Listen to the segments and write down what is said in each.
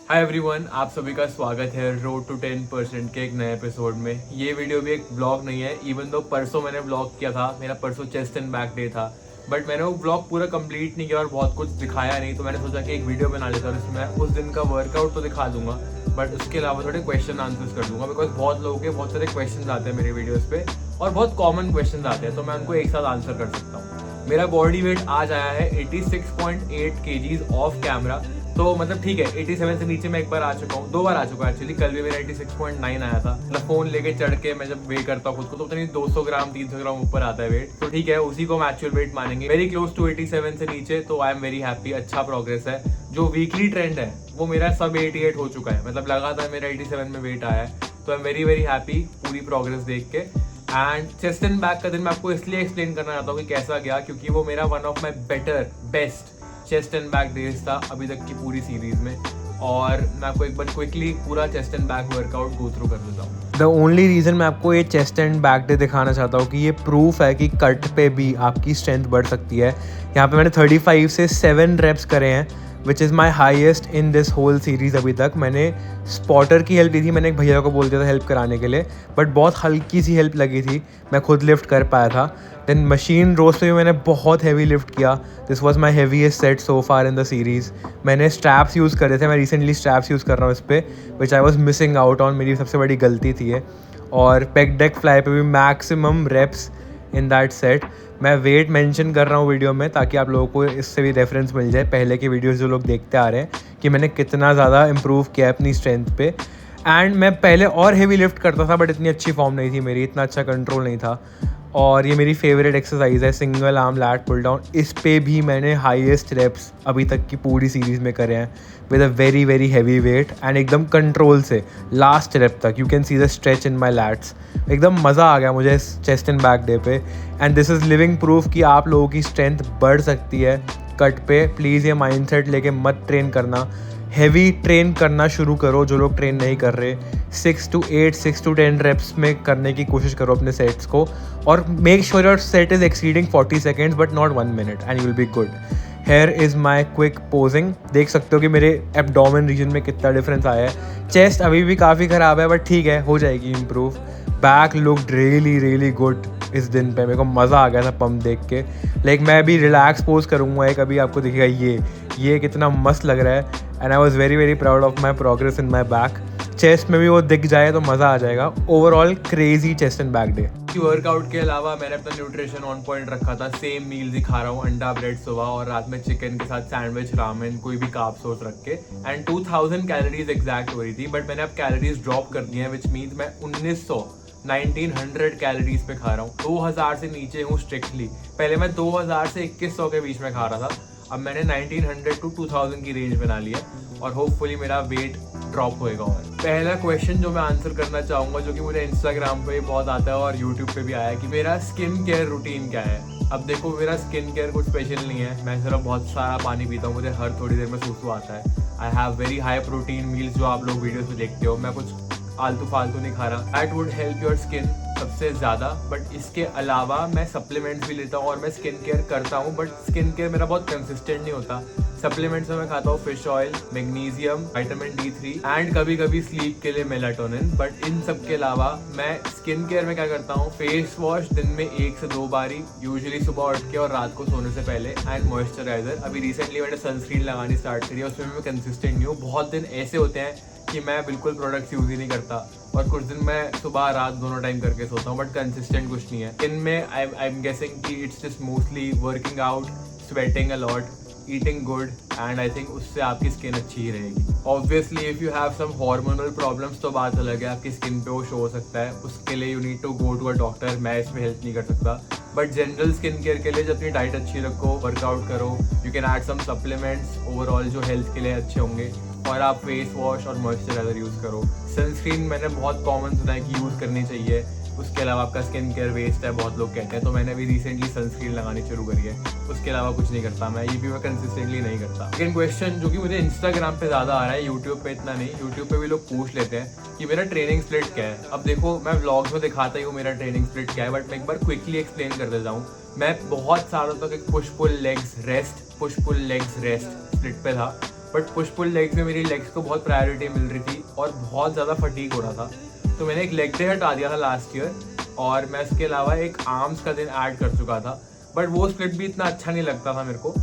Hi everyone, आप सभी का स्वागत है रोड टू 10% के एक नए एपिसोड में। ये वीडियो भी एक ब्लॉग नहीं है, इवन दो परसों मैंने ब्लॉग किया था। मेरा परसों चेस्ट एंड बैक डे था, बट मैंने वो ब्लॉग पूरा कंप्लीट नहीं किया और बहुत कुछ दिखाया नहीं। तो मैंने सोचा कि एक वीडियो बना लेता हूँ, उसमें उस दिन का वर्कआउट तो दिखा दूंगा, बट उसके अलावा थोड़े क्वेश्चन आंसर्स कर दूंगा। बिकॉज बहुत लोगों के बहुत सारे क्वेश्चन आते हैं मेरे वीडियोज़ पे और बहुत कॉमन क्वेश्चन आते हैं, तो मैं उनको एक साथ आंसर कर सकता हूँ। मेरा बॉडी वेट आज आया है 86.8 kgs ऑफ कैमरा। तो मतलब ठीक है, 87 से नीचे मैं एक बार आ चुका हूँ, 2 बार आ चुका है एक्चुअली। कल भी मेरा 86.9 आया था। मतलब फोन लेके चढ़ के मैं जब वेट करता हूँ खुद को तो नहीं 200 ग्राम 300 ग्राम ऊपर आता है वेट। तो ठीक है, उसी को हम एक्चुअल वेट मानेंगे। वेरी क्लोज टू 87 से नीचे, तो आई एम वेरी हैप्पी। अच्छा प्रोग्रेस है। जो वीकली ट्रेंड है वो मेरा सब 88 हो चुका है, मतलब लगातार मेरा 87 में वेट आया है। तो I am very very happy पूरी प्रोग्रेस देख के। एंड चेस्ट एंड बैक का दिन मैं आपको इसलिए एक्सप्लेन करना चाहता हूँ कि कैसा गया, क्योंकि वो मेरा one of my best chest and back days था अभी तक की पूरी सीरीज में। और मैं आपको एक बार क्विकली पूरा chest and back workout go through कर देता हूँ। द ओनली रीज़न मैं आपको ये चेस्ट एंड बैक डे दिखाना चाहता हूँ कि ये प्रूफ है कि कट पे भी आपकी स्ट्रेंथ बढ़ सकती है। यहाँ पे मैंने 35 से 7 रेप्स करे हैं, which is my highest in this whole series अभी तक। मैंने स्पॉटर की हेल्प ली थी, मैंने एक भैया को बोल दिया था हेल्प कराने के लिए, बट बहुत हल्की सी हेल्प लगी थी, मैं खुद लिफ्ट कर पाया था। देन मशीन रोज पे भी मैंने बहुत हैवी लिफ्ट किया। This was my heaviest set so far in the series. मैंने स्ट्रैप्स यूज़ करे थे, मैं रिसेंटली स्ट्रैप्स यूज़ कर रहा हूँ इस पर, which I was missing out on. मेरी सबसे बड़ी गलती थी ये। और पेग डेक फ्लाई पे भी maximum reps in that set. मैं वेट मेंशन कर रहा हूँ वीडियो में ताकि आप लोगों को इससे भी रेफरेंस मिल जाए पहले के वीडियोस जो लोग देखते आ रहे हैं कि मैंने कितना ज़्यादा इम्प्रूव किया अपनी स्ट्रेंथ पे। एंड मैं पहले और हेवी लिफ्ट करता था, बट इतनी अच्छी फॉर्म नहीं थी मेरी, इतना अच्छा कंट्रोल नहीं था। और ये मेरी फेवरेट एक्सरसाइज है, single arm lat pull down. इस पे भी मैंने हाईएस्ट रेप्स अभी तक की पूरी सीरीज़ में करे हैं with a very very heavy weight and एकदम कंट्रोल से लास्ट रेप तक। You can see the stretch in my lats. एकदम मज़ा आ गया मुझे इस चेस्ट एंड बैक डे पे। And this is living proof कि आप लोगों की स्ट्रेंथ बढ़ सकती है कट पे। प्लीज़ ये माइंडसेट लेके मत ट्रेन करना, हैवी ट्रेन करना शुरू करो। जो लोग ट्रेन नहीं कर रहे, 6 to 8 6 to 10 रेप्स में करने की कोशिश करो अपने सेट्स को। और make sure your set is exceeding 40 seconds but not 1 minute and you will be good. Here is my quick posing. देख सकते हो कि मेरे एब्डोमेन रीजन में कितना डिफरेंस आया है। चेस्ट अभी भी काफ़ी ख़राब है, बट ठीक है, हो जाएगी improve. Back looked really really good इस दिन पे। मेरे को मज़ा आ गया था पंप देख के। लाइक मैं अभी रिलैक्स पोज करूँगा एक, अभी आपको दिखेगा ये कितना मस्त लग रहा है। And I was very very proud of my progress in my back. Chest में भी वो दिख जाए तो मज़ा आ जाएगा। Overall crazy chest and back day. Workout के अलावा मैंने अपना न्यूट्रिशन ऑन पॉइंट रखा था। सेम मील्स ही खा रहा हूँ, अंडा ब्रेड सुबह और रात में चिकन के साथ सैंडविच, रामेन, कोई भी कार्ब सोर्स रख के। एंड 2000 कैलोरीज एग्जैक्ट हो रही थी, बट मैंने अब कैलोरीज ड्रॉप कर दी हैं, विच मीन्स मैं 1900 कैलोरीज पे खा रहा हूँ। 2000 से नीचे हूँ स्ट्रिक्टली। पहले मैं 2000 से 2100 के बीच में खा रहा था, अब मैंने 1900 to 2000 की रेंज बना ली है और होपफुली मेरा वेट ड्रॉप होएगा। और पहला क्वेश्चन जो मैं आंसर करना चाहूँगा, जो कि मुझे इंस्टाग्राम पे बहुत आता है और यूट्यूब पे भी आया है, कि मेरा स्किन केयर रूटीन क्या है। अब देखो, मेरा स्किन केयर कुछ स्पेशल नहीं है। मैं सिर्फ बहुत सारा पानी पीता हूँ, मुझे हर थोड़ी देर में सूसू आता है। I have very high protein meals जो आप लोग वीडियोज में देखते हो। मैं कुछ आलतू फालतू नहीं खा रहा। That would help your skin सबसे ज़्यादा। बट इसके अलावा मैं सप्लीमेंट्स भी लेता हूँ और मैं स्किन केयर करता हूँ, बट स्किन केयर मेरा बहुत कंसिस्टेंट नहीं होता। सप्लीमेंट्स में मैं खाता हूँ fish oil, magnesium, vitamin D3 and कभी कभी स्लीप के लिए मेलाटोनिन। बट इन सब के अलावा मैं स्किन केयर में क्या करता हूँ, फेस वॉश दिन में 1 से 2 बारी, यूजुअली सुबह उठ के और रात को सोने से पहले, एंड मॉइस्चराइजर। अभी रिसेंटली मैंने सनस्क्रीन लगानी स्टार्ट करी है, उसमें मैं कंसिस्टेंट नहीं हूँ। बहुत दिन ऐसे होते हैं कि मैं बिल्कुल प्रोडक्ट्स यूज़ ही नहीं करता, और कुछ दिन मैं सुबह रात दोनों टाइम करके सोता हूँ, बट कंसिस्टेंट कुछ नहीं है। इनमें आई एम गेसिंग कि it's just mostly working out, sweating a lot, eating good, and I think उससे आपकी स्किन अच्छी ही रहेगी। Obviously if you have some hormonal problems तो बात अलग है, आपकी स्किन पे वो शो हो सकता है, उसके लिए you need to go to a doctor. मैं इसमें हेल्प नहीं कर सकता, बट जनरल स्किन केयर के लिए जब अपनी डाइट अच्छी रखो, वर्कआउट करो, you can add some supplements overall जो हेल्थ के लिए अच्छे होंगे, और आप फेस वॉश और मॉइस्चराइजर यूज़ करो। सनस्क्रीन मैंने बहुत कॉमन सुना है कि यूज़ करनी चाहिए। उसके अलावा आपका स्किन केयर वेस्ट है, बहुत लोग कहते हैं, तो मैंने भी रिसेंटली सनस्क्रीन लगानी शुरू करी है। उसके अलावा कुछ नहीं करता मैं, ये भी मैं कंसिस्टेंटली नहीं करता। लेकिन क्वेश्चन जो कि मुझे इंस्टाग्राम पे ज़्यादा आ रहा है, यूट्यूब पे इतना नहीं। यूट्यूब पे भी लोग पूछ लेते हैं कि मेरा ट्रेनिंग स्प्लिट क्या है। अब देखो, मैं व्लॉग्स में दिखाता ही हूँ मेरा ट्रेनिंग स्प्लिट क्या है, बट मैं एक बार क्विकली एक्सप्लेन कर देता हूँ। मैं बहुत सालों तक एक push pull legs rest split पे था। बट पुश पुल लेग्स में मेरी लेग्स को बहुत प्रायोरिटी मिल रही थी और बहुत ज़्यादा फटीग हो रहा था, तो मैंने एक लेग डे हटा दिया था लास्ट ईयर और मैं इसके अलावा एक आर्म्स का दिन ऐड कर चुका था, बट वो स्प्लिट भी इतना अच्छा नहीं लगता था मेरे को।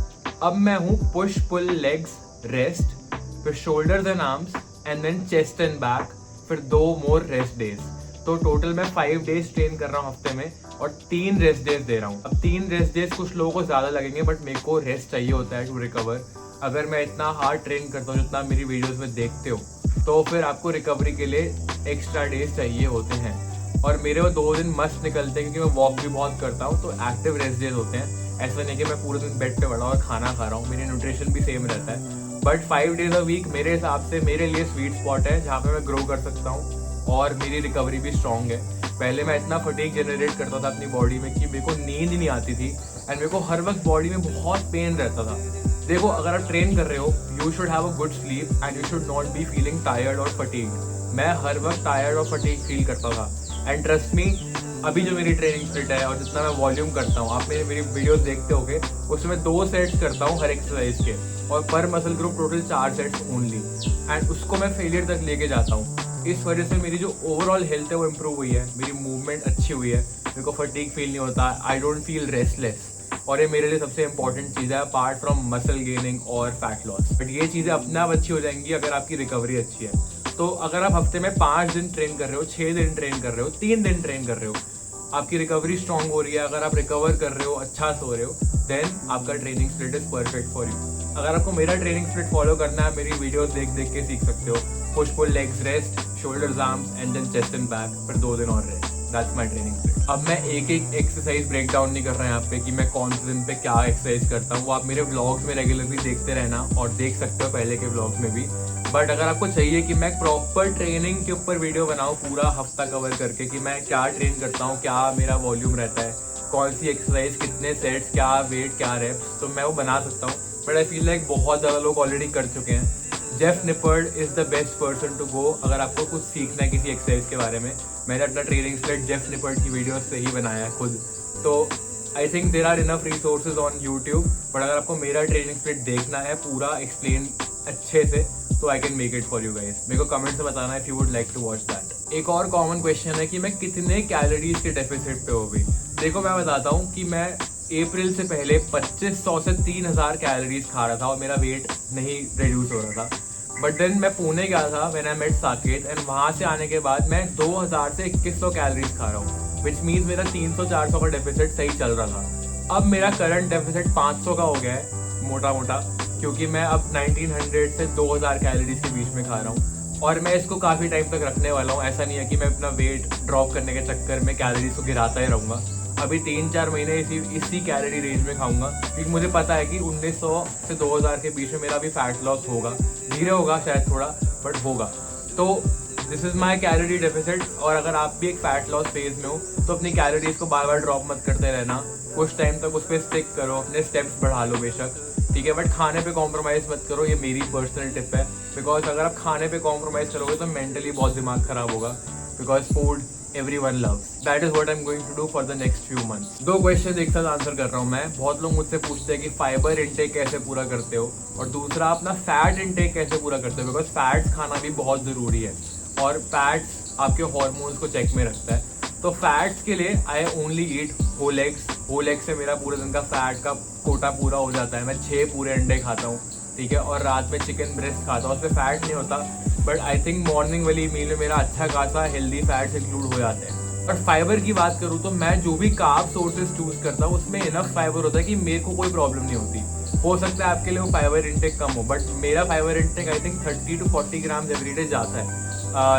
अब मैं हूँ पुश पुल लेग्स रेस्ट, फिर shoulders and arms and then chest and back, फिर 2 मोर रेस्ट डेज। तो टोटल मैं 5 डेज ट्रेन कर रहा हूँ हफ्ते में और 3 रेस्ट डेज दे रहा हूँ। अब 3 रेस्ट डेज कुछ लोगों को ज़्यादा लगेंगे, बट मेरे को रेस्ट चाहिए होता है टू रिकवर। अगर मैं इतना हार्ड ट्रेन करता हूँ जितना मेरी वीडियोस में देखते हो, तो फिर आपको रिकवरी के लिए एक्स्ट्रा डेज चाहिए होते हैं। और मेरे वो 2 दिन मस्त निकलते हैं क्योंकि मैं वॉक भी बहुत करता हूँ, तो एक्टिव रेस्ट डेज होते हैं। ऐसा नहीं कि मैं पूरे दिन बेड पे पड़ा और खाना खा रहा हूँ, मेरी न्यूट्रिशन भी सेम रहता है। बट 5 डेज अ वीक मेरे हिसाब से मेरे लिए स्वीट स्पॉट है जहाँ पे मैं ग्रो कर सकता हूँ और मेरी रिकवरी भी स्ट्रॉन्ग है। पहले मैं इतना फटीग जनरेट करता था अपनी बॉडी में कि मेरे को नींद ही नहीं आती थी एंड मेरे को हर वक्त बॉडी में बहुत पेन रहता था। देखो, अगर आप ट्रेन कर रहे हो, you should have a good sleep and you should not be feeling tired और फटीग। मैं हर वक्त टायर्ड और फटीग फील करता था एंड ट्रस्ट मी, अभी जो मेरी ट्रेनिंग स्प्लिट है और जितना मैं वॉल्यूम करता हूँ, आप मेरी वीडियोस देखते होगे, उसमें 2 सेट्स करता हूँ हर एक्सरसाइज के और पर muscle group total 4 sets only and उसको मैं फेलियर तक लेके जाता हूँ। इस वजह से मेरी जो ओवरऑल हेल्थ है वो इम्प्रूव हुई है, मेरी मूवमेंट अच्छी हुई है, मेरे को फटीग फील नहीं होता, आई डोंट फील रेस्टलेस। और ये मेरे लिए सबसे इंपॉर्टेंट चीज़ है अपार्ट फ्रॉम मसल गेनिंग और फैट लॉस। बट ये चीज़ें अपने आप अच्छी हो जाएंगी अगर आपकी रिकवरी अच्छी है। तो अगर आप हफ्ते में 5 दिन ट्रेन कर रहे हो, 6 दिन ट्रेन कर रहे हो, 3 दिन ट्रेन कर रहे हो, आपकी रिकवरी स्ट्रॉन्ग हो रही है, अगर आप रिकवर कर रहे हो, अच्छा सो रहे हो, देन आपका training split is perfect for you. अगर आपको मेरा ट्रेनिंग स्प्लिट फॉलो करना है, मेरी वीडियोस देख देख के सीख सकते हो। Push pull legs rest, shoulders arms and then chest and back, फिर 2 दिन और रेस्ट। That's my training split. अब मैं एक एक एक्सरसाइज ब्रेक डाउन नहीं कर रहा यहाँ पे कि मैं कौन से दिन पे क्या एक्सरसाइज करता हूँ, वो आप मेरे व्लॉग्स में रेगुलरली देखते रहना और देख सकते हो पहले के व्लॉग्स में भी। बट अगर आपको चाहिए कि मैं प्रॉपर ट्रेनिंग के ऊपर वीडियो बनाऊँ पूरा हफ्ता कवर करके कि मैं क्या ट्रेन करता हूँ, क्या मेरा वॉल्यूम रहता है, कौन सी एक्सरसाइज, कितने सेट्स, क्या वेट, क्या रेप्स, तो मैं वो बना सकता हूँ। बट आई फील लाइक बहुत ज़्यादा लोग ऑलरेडी कर चुके हैं। Jeff Nippard is the best person to go अगर आपको कुछ सीखना है किसी एक्सरसाइज के बारे में। मैंने अपना ट्रेनिंग स्प्लिट जेफ निपर्ड की वीडियो से ही बनाया है खुद, तो I think there are enough resources on YouTube. But अगर आपको मेरा ट्रेनिंग स्प्लिट देखना है पूरा एक्सप्लेन अच्छे से, तो I can make it for you guys. मेरे को कमेंट से बताना if you would like to watch that. एक और कॉमन क्वेश्चन है कि मैं कितने कैलोरीज के डेफिसिट पे हो गई। देखो, मैं बताता हूँ कि मैं अप्रैल से पहले 2500 से 3000 कैलोरीज खा रहा था और मेरा वेट नहीं रिड्यूस हो रहा था। बट देन मैं पुणे गया था when I met Saket and वहाँ से आने के बाद मैं 2000 से 2100 कैलोरीज खा रहा हूँ, विच मीन्स मेरा 300-400 का डेफिसिट सही चल रहा था। अब मेरा करंट डेफिसिट 500 का हो गया है मोटा मोटा, क्योंकि मैं अब 1900 से 2000 कैलोरीज के बीच में खा रहा हूँ और मैं इसको काफ़ी टाइम तक रखने वाला हूँ। ऐसा नहीं है कि मैं अपना वेट ड्रॉप करने के चक्कर में कैलोरीज को गिराता ही रहूँगा। अभी 3-4 महीने इसी कैलोरी रेंज में खाऊंगा, क्योंकि मुझे पता है कि 1900 से 2000 के बीच में मेरा भी फैट लॉस होगा, धीरे होगा शायद थोड़ा, बट होगा। तो this is my calorie deficit. और अगर आप भी एक फैट लॉस फेज में हो तो अपनी कैलोरीज को बार बार ड्रॉप मत करते रहना, कुछ टाइम तक उस पर स्टिक करो, अपने स्टेप्स बढ़ा लो बेशक, ठीक है, बट खाने पे कॉम्प्रोमाइज़ मत करो। ये मेरी पर्सनल टिप है, बिकॉज अगर आप खाने पे कॉम्प्रोमाइज़ करोगे तो मेंटली बहुत दिमाग खराब होगा, because food everyone loves. That is what I'm going to do for the next few months. 2 question एक साथ आंसर कर रहा हूँ मैं। बहुत लोग मुझसे पूछते हैं कि फाइबर इंटेक कैसे पूरा करते हो, और दूसरा अपना फैट इंटेक कैसे पूरा करते हो, बिकॉज फैट्स खाना भी बहुत ज़रूरी है और फैट्स आपके हॉर्मोन्स को चेक में रखता है। तो फैट्स के लिए I only eat whole eggs. Whole egg से मेरा पूरे दिन का फैट का कोटा पूरा हो जाता है। मैं 6 पूरे अंडे खाता हूँ, ठीक है, और रात में चिकन ब्रेस्ट खाता हूँ, उसमें फैट नहीं होता, बट आई थिंक मॉर्निंग वाली मील में मेरा अच्छा खासा हेल्दी फैट्स इंक्लूड हो जाते हैं। और फाइबर की बात करूँ तो मैं जो भी कार्ब सोर्सेज चूज करता हूँ उसमें इनफ फाइबर होता है कि मेरे को कोई प्रॉब्लम नहीं होती। हो सकता है आपके लिए वो फाइबर इंटेक कम हो, बट मेरा fibre intake I think 30 to 40 gram everyday जाता है।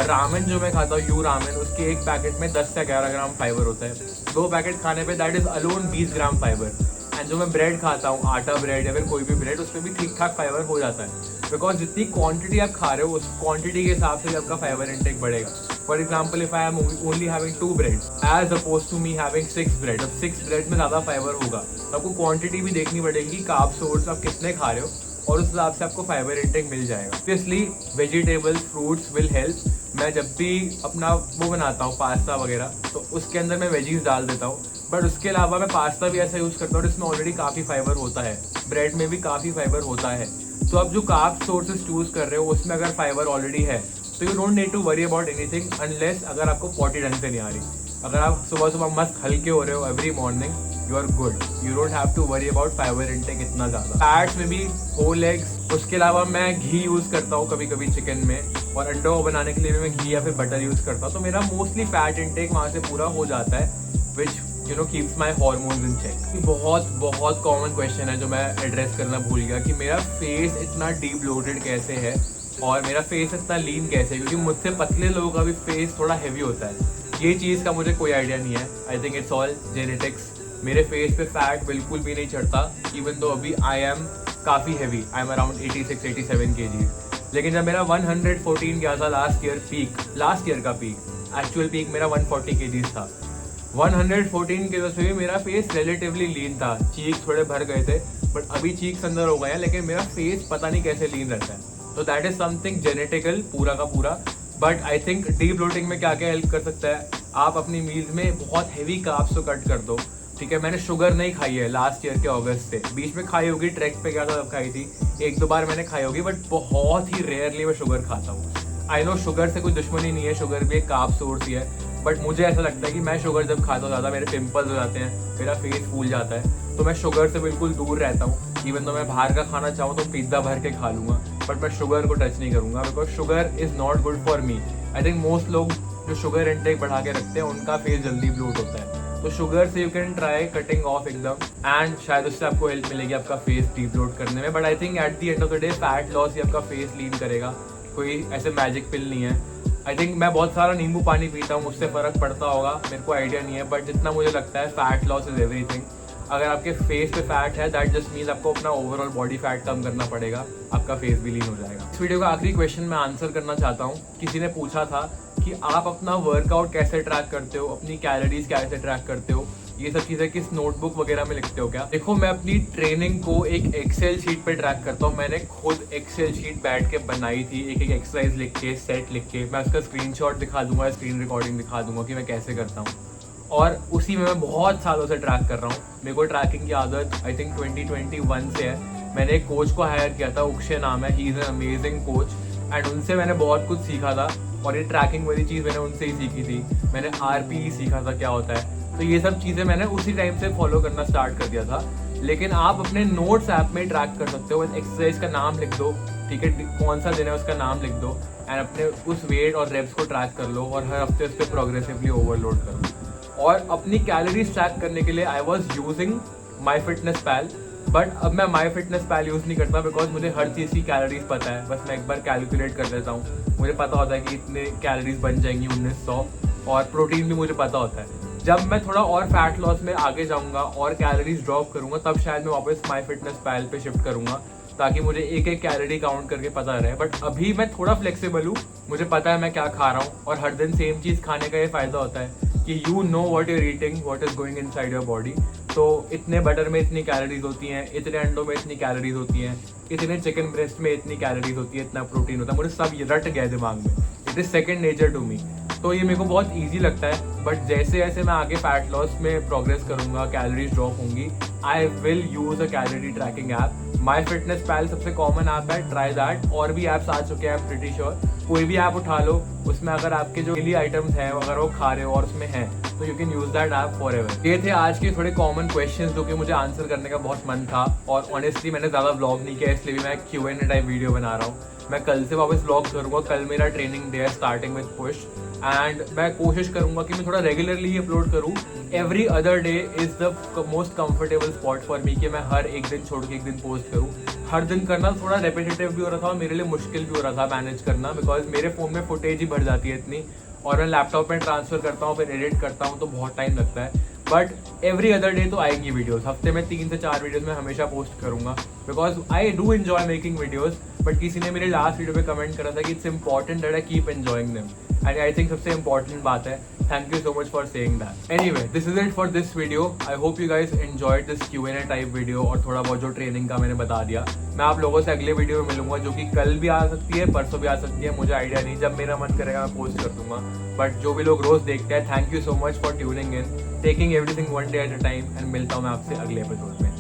रामेन जो मैं खाता हूँ, यू रामेन, उसके एक पैकेट में 10 से 11 ग्राम फाइबर होता है। 2 पैकेट खाने पे that is alone 20 gram fibre. And जो मैं ब्रेड खाता हूँ, आटा ब्रेड या फिर कोई भी ब्रेड, उसमें भी ठीक ठाक फाइबर हो जाता है, बिकॉज जितनी क्वांटिटी आप खा रहे हो उस क्वांटिटी के हिसाब से आपका फाइबर इंटेक बढ़ेगा। For example, if I am only having 2 breads as opposed to me having 6 bread, अब 6 ब्रेड में ज़्यादा फाइबर होगा, तो आपको क्वांटिटी भी देखनी पड़ेगी, कार्ब सोर्स आप कितने खा रहे हो, और उस हिसाब से आपको फाइबर इंटेक मिल जाएगा। Obviously vegetables, fruits will help. मैं जब भी अपना वो बनाता हूँ पास्ता वगैरह, तो उसके अंदर मैं वेजीज डाल देता हूँ, बट उसके अलावा मैं पास्ता भी ऐसा यूज़ करता हूँ जिसमें ऑलरेडी काफ़ी फाइबर होता है। ब्रेड में भी काफ़ी फाइबर होता है, तो आप जो कार्ब सोर्सेज चूज कर रहे हो उसमें अगर फाइबर ऑलरेडी है तो you don't need to worry about anything unless अगर आपको पॉटी ढंग से नहीं आ रही। अगर आप सुबह सुबह मस्त हल्के हो रहे हो every morning, you are good, you don't have to worry about fibre intake इतना ज़्यादा। फैट्स में भी होल एग्स, उसके अलावा मैं घी यूज़ करता हूँ कभी कभी चिकन में, और अंडा बनाने के लिए भी मैं घी या फिर बटर यूज़ करता हूँ। तो मेरा मोस्टली फैट इनटेक वहाँ से पूरा हो जाता है, which you know keeps my hormones in check. बहुत कॉमन क्वेश्चन है जो मैं एड्रेस करना भूल गया कि मेरा फेस इतना डीप लोडेड कैसे है और मेरा फेस इतना लीन कैसे है, क्योंकि मुझसे पतले लोगों का भी फेस थोड़ा हैवी होता है। ये चीज़ का मुझे कोई आइडिया नहीं है। I think it's all genetics. मेरे फेस पे फैट बिल्कुल भी नहीं चढ़ता, इवन तो अभी आई एम काफ़ी heavy, I am around 86-87 kg। लेकिन जब मेरा 114 गया था लास्ट ईयर का पीक, एक्चुअल पीक मेरा 140 kg था। 114 के वजह से भी मेरा फेस रिलेटिवली लीन था, चीक थोड़े भर गए थे, बट अभी चीक्स अंदर हो गए हैं, लेकिन मेरा फेस पता नहीं कैसे लीन रहता है। तो दैट इज समथिंग जेनेटिकल पूरा का पूरा। But I think deep bloating में क्या क्या हेल्प कर सकता है, आप अपनी मील्स में बहुत हैवी कार्ब्स को कट कर दो। ठीक है, मैंने शुगर नहीं खाई है लास्ट ईयर के अगस्त से, बीच में खाई होगी, ट्रैक पे गया था तब खाई थी, 1-2 बार मैंने खाई होगी, बट बहुत ही रेयरली मैं शुगर खाता हूँ। आई नो शुगर से कोई दुश्मनी नहीं है, शुगर भी एक कार्ब सोर्स ही है, बट मुझे ऐसा लगता है कि मैं शुगर जब खाता हूँ ज़्यादा मेरे पिंपल्स हो जाते हैं, मेरा फेस फूल जाता है, तो मैं शुगर से बिल्कुल दूर रहता हूँ। इवन तो मैं बाहर का खाना चाहूँ तो पिज्ज़ा भर के खा लूँगा, बट मैं शुगर को टच नहीं करूँगा, because sugar is not good for me. I think most लोग जो शुगर इंटेक बढ़ा के रखते हैं उनका फेस जल्दी ब्लोट होता है। तो शुगर से you can try cutting of एकदम, एंड शायद उससे आपको हेल्प मिलेगी आपका फेस डीब्लोट करने में। But I think at the end of the day fat loss ही आपका फेस लीन करेगा, कोई ऐसे मैजिक पिल नहीं है। आई थिंक मैं बहुत सारा नींबू पानी पीता हूँ, उससे फ़र्क पड़ता होगा, मेरे को आइडिया नहीं है, बट जितना मुझे लगता है फैट लॉस इज़ एवरीथिंग। अगर आपके फेस पे फैट है दैट जस्ट मीन्स आपको अपना ओवरऑल बॉडी फैट कम करना पड़ेगा, आपका फेस भी लीन हो जाएगा। इस वीडियो का आखिरी क्वेश्चन मैं आंसर करना चाहता हूँ। किसी ने पूछा था कि आप अपना वर्कआउट कैसे ट्रैक करते हो, अपनी कैलोरीज कैसे ट्रैक करते हो, ये सब चीज़ें किस नोटबुक वगैरह में लिखते हो क्या? देखो, मैं अपनी ट्रेनिंग को एक एक्सेल शीट पे ट्रैक करता हूँ। मैंने खुद एक्सेल शीट बैठ के बनाई थी, एक एक एक्सरसाइज लिख के, सेट लिख के। मैं उसका स्क्रीनशॉट दिखा दूंगा, स्क्रीन रिकॉर्डिंग दिखा दूंगा कि मैं कैसे करता हूँ, और उसी में मैं बहुत सालों से ट्रैक कर रहा हूँ। मेरे को ट्रैकिंग की आदत आई थिंक 2021 से है। मैंने एक कोच को हायर किया था, उक्षय नाम है, he is an amazing coach, and उनसे मैंने बहुत कुछ सीखा था, और ये ट्रैकिंग वाली चीज़ मैंने उनसे ही सीखी थी। मैंने RPE सीखा था क्या होता है, तो ये सब चीज़ें मैंने उसी टाइम से फॉलो करना स्टार्ट कर दिया था। लेकिन आप अपने नोट्स ऐप में ट्रैक कर सकते हो। एक्सरसाइज का नाम लिख दो, ठीक है, कौन सा दिन है उसका नाम लिख दो, एंड अपने उस वेट और रेप्स को ट्रैक कर लो, और हर हफ्ते उस पर प्रोग्रेसिवली ओवरलोड करो। और अपनी कैलोरीज ट्रैक करने के लिए I was using MyFitnessPal, but अब मैं MyFitnessPal यूज़ नहीं करता, बिकॉज मुझे हर चीज़ की कैलोरीज पता है। बस मैं एक बार कैलकुलेट कर लेता हूँ, मुझे पता होता है कि इतने कैलोरीज बन जाएंगी 1900, और प्रोटीन भी मुझे पता होता है। जब मैं थोड़ा और फैट लॉस में आगे जाऊँगा और कैलोरीज ड्रॉप करूँगा, तब शायद मैं वापस MyFitnessPal पे शिफ्ट करूँगा, ताकि मुझे एक एक कैलोरी काउंट करके पता रहे। बट अभी मैं थोड़ा फ्लेक्सिबल हूँ, मुझे पता है मैं क्या खा रहा हूँ, और हर दिन सेम चीज़ खाने का ये फ़ायदा होता है कि you know what you're eating, what is going inside your body. तो इतने बटर में इतनी कैलोरीज होती हैं, इतने अंडों में इतनी कैलोरीज होती हैं, इतने चिकन ब्रेस्ट में इतनी कैलोरीज होती है, इतना प्रोटीन होता है, मुझे सब रट गया दिमाग में। It is second nature to me. तो ये मेरे को बहुत ईजी लगता है। बट जैसे जैसे मैं आगे फैट लॉस में प्रोग्रेस करूँगा, कैलोरीज ड्रॉप होंगी, I will use a calorie tracking app. MyFitnessPal सबसे कॉमन ऐप है, ट्राई दैट। और भी ऐप्स आ चुके हैं, प्रीटी श्योर। कोई भी ऐप उठा लो, उसमें अगर आपके जो डेली आइटम्स हैं अगर वो खा रहे हो और उसमें हैं, तो you can use that app for ever. ये थे आज के थोड़े कॉमन क्वेश्चंस जो कि मुझे आंसर करने का बहुत मन था, और ऑनेस्टली मैंने ज़्यादा व्लॉग नहीं किया, इसलिए भी मैं Q&A टाइप वीडियो बना रहा हूँ। मैं कल से वापस व्लॉग करूँगा, कल मेरा ट्रेनिंग डे है स्टार्टिंग विद पुश, एंड मैं कोशिश करूँगा कि मैं थोड़ा रेगुलरली ही अपलोड करूँ। Every other day is the most comfortable spot for me, कि मैं हर एक दिन छोड़ के एक दिन पोस्ट करूँ। हर दिन करना थोड़ा रेपिटेटिव भी हो रहा था और मेरे लिए मुश्किल भी हो रहा था मैनेज करना, बिकॉज मेरे फ़ोन में फुटेज ही भर जाती है इतनी, और मैं लैपटॉप में ट्रांसफ़र करता हूँ, फिर एडिट करता हूँ, तो बहुत टाइम लगता है। बट एवरी अदर डे तो आएंगी वीडियोस, हफ्ते में 3 से 4 वीडियोस मैं हमेशा पोस्ट करूँगा, because I do enjoy making videos. But किसी ने मेरे लास्ट वीडियो पे कमेंट करा था कि it's important that I keep enjoying them, and I think सबसे इंपॉर्टेंट बात है। Thank you so much for saying that. Anyway, this is it for this video. I hope you guys enjoyed this Q&A type video, और थोड़ा बहुत जो training का मैंने बता दिया। मैं आप लोगों से अगले वीडियो में मिलूंगा, जो कि कल भी आ सकती है, परसों भी आ सकती है, मुझे आइडिया नहीं, जब मेरा मन करेगा मैं पोस्ट कर दूंगा। बट जो भी लोग रोज देखते हैं, thank you so much for tuning in, taking everything one day at a time, and मिलता हूँ मैं आपसे अगले एपिसोड में।